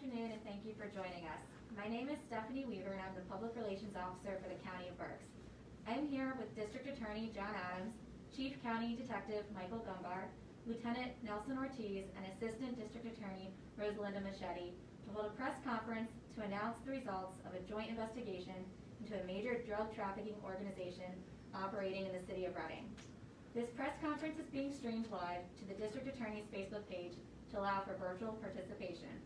afternoon and thank you for joining us. My name is Stephanie Weaver and I'm the Public Relations Officer for the County of Berks. I am here with District Attorney John Adams, Chief County Detective Michael Gumbar, Lieutenant Nelson Ortiz, and Assistant District Attorney Rosalinda Machete to hold a press conference to announce the results of a joint investigation into a major drug trafficking organization operating in the city of Reading. This press conference is being streamed live to the District Attorney's Facebook page to allow for virtual participation.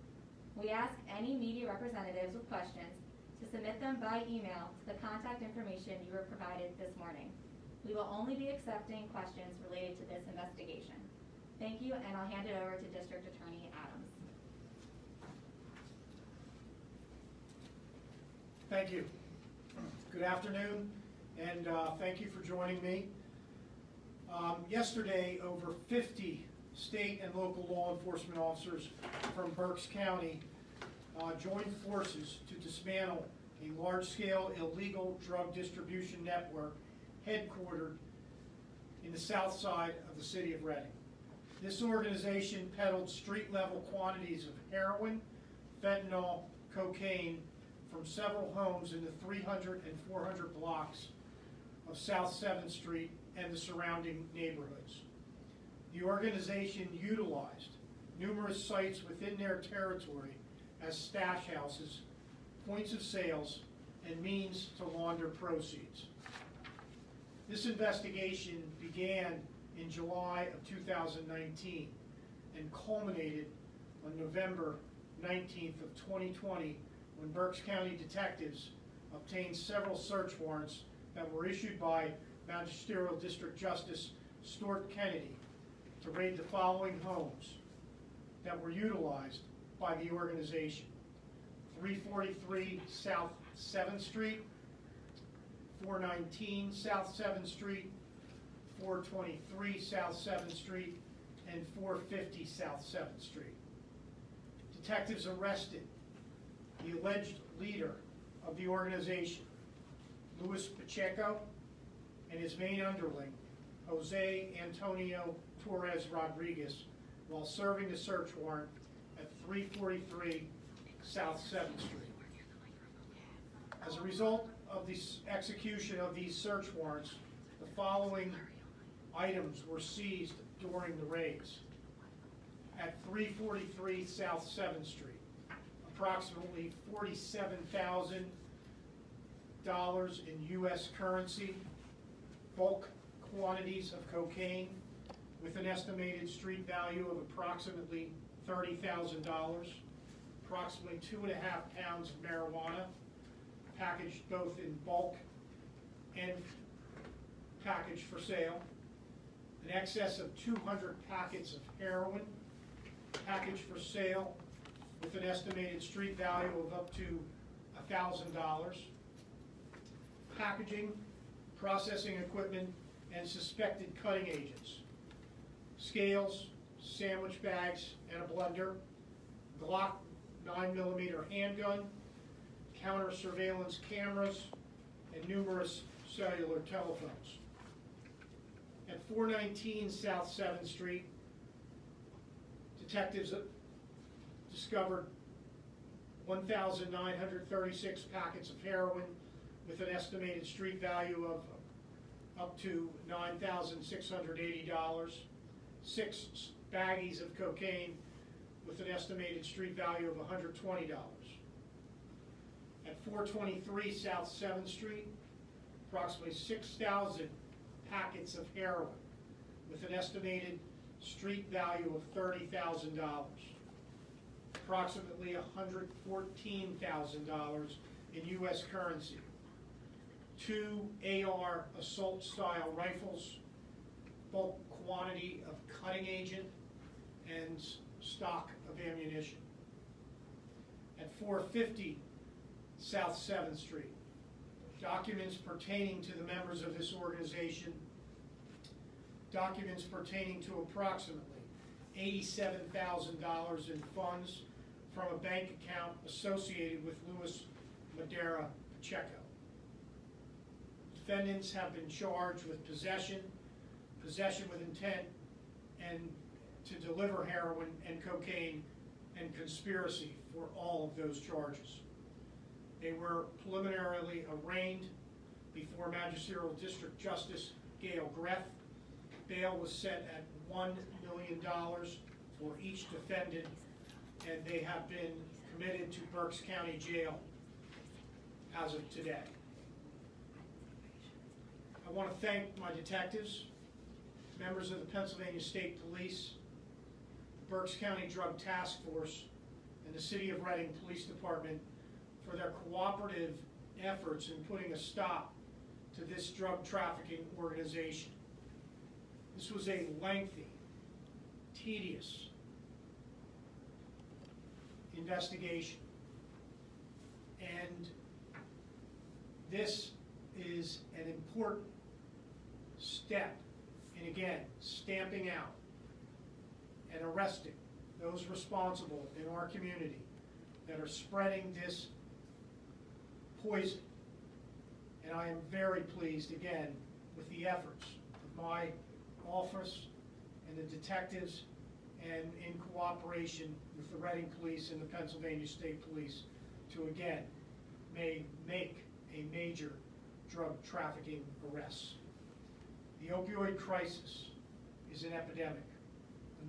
We ask any media representatives with questions to submit them by email to the contact information you were provided this morning. We will only be accepting questions related to this investigation. Thank you, and I'll hand it over to District Attorney Adams. Thank you. Good afternoon, and thank you for joining me. Yesterday, over 50 state and local law enforcement officers from Berks County joined forces to dismantle a large-scale illegal drug distribution network headquartered in the south side of the city of Reading. This organization peddled street-level quantities of heroin, fentanyl, cocaine from several homes in the 300 and 400 blocks of South 7th Street and the surrounding neighborhoods. The organization utilized numerous sites within their territory as stash houses, points of sales, and means to launder proceeds. This investigation began in July of 2019 and culminated on November 19th of 2020 when Berks County detectives obtained several search warrants that were issued by Magisterial District Justice Stuart Kennedy to raid the following homes that were utilized by the organization: 343 South 7th Street, 419 South 7th Street, 423 South 7th Street, and 450 South 7th Street. Detectives arrested the alleged leader of the organization, Luis Pacheco, and his main underling, Jose Antonio Torres Rodriguez, while serving the search warrant at 343 South 7th Street. As a result of the execution of these search warrants, the following items were seized during the raids. At 343 South 7th Street, approximately $47,000 in U.S. currency, bulk quantities of cocaine with an estimated street value of approximately $30,000, approximately 2.5 pounds of marijuana, packaged both in bulk and packaged for sale, in excess of 200 packets of heroin, packaged for sale with an estimated street value of up to $1,000, packaging, processing equipment, and suspected cutting agents, scales, sandwich bags, and a blender, Glock 9mm handgun, counter surveillance cameras, and numerous cellular telephones. At 419 South 7th Street, detectives discovered 1,936 packets of heroin with an estimated street value of up to $9,680, 6 baggies of cocaine with an estimated street value of $120. At 423 South 7th Street, approximately 6,000 packets of heroin with an estimated street value of $30,000, approximately $114,000 in U.S. currency, 2 AR assault-style rifles, bulk quantity of cutting agent, and stock of ammunition. At 450 South 7th Street, documents pertaining to the members of this organization, documents pertaining to approximately $87,000 in funds from a bank account associated with Luis Madera Pacheco. Defendants have been charged with possession with intent, and to deliver heroin and cocaine and conspiracy for all of those charges. They were preliminarily arraigned before Magisterial District Justice Gail Greff. Bail was set at $1 million for each defendant, and they have been committed to Berks County Jail as of today. I want to thank my detectives, members of the Pennsylvania State Police, the Berks County Drug Task Force, and the City of Reading Police Department for their cooperative efforts in putting a stop to this drug trafficking organization. This was a lengthy, tedious investigation, and this is an important step in, again, stamping out and arresting those responsible in our community that are spreading this poison. And I am very pleased, again, with the efforts of my office and the detectives, and in cooperation with the Reading Police and the Pennsylvania State Police, to again make a major drug trafficking arrest. The opioid crisis is an epidemic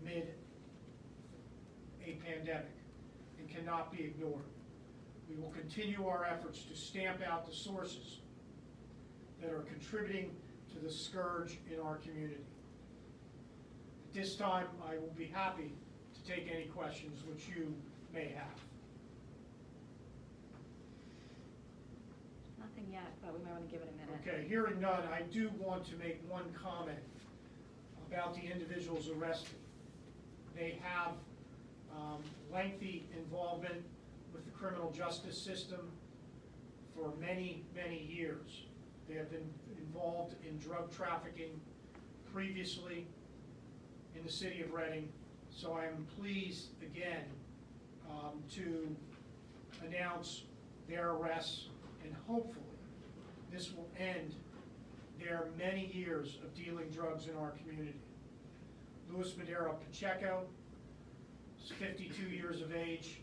amid a pandemic and cannot be ignored. We will continue our efforts to stamp out the sources that are contributing to the scourge in our community. At this time, I will be happy to take any questions which you may have. Nothing yet, but we might want to give it a minute. Okay, hearing none, I do want to make one comment about the individuals arrested. They have lengthy involvement with the criminal justice system for many, many years. They have been involved in drug trafficking previously in the city of Reading, so I am pleased again to announce their arrests, and hopefully this will end their many years of dealing drugs in our community. Luis Madero Pacheco is 52 years of age.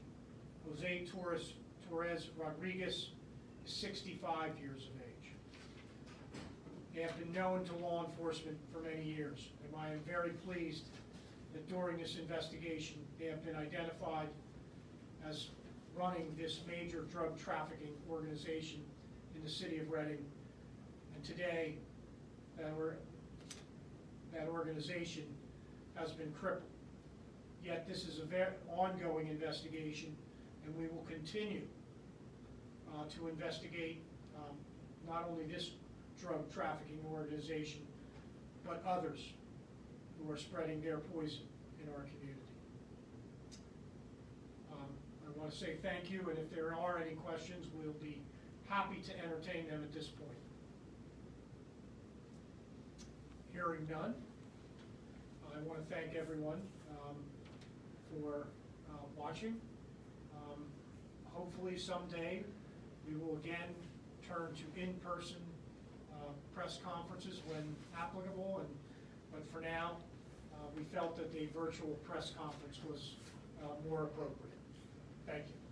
Jose Torres Rodriguez is 65 years of age. They have been known to law enforcement for many years, and I am very pleased that during this investigation they have been identified as running this major drug trafficking organization in the city of Reading. And today, that organization has been crippled. Yet this is a very ongoing investigation, and we will continue to investigate not only this drug trafficking organization, but others who are spreading their poison in our community. I want to say thank you, and if there are any questions, we'll be happy to entertain them at this point. Hearing none, I want to thank everyone for watching. Hopefully someday we will again turn to in-person press conferences when applicable, but for now we felt that the virtual press conference was more appropriate. Thank you.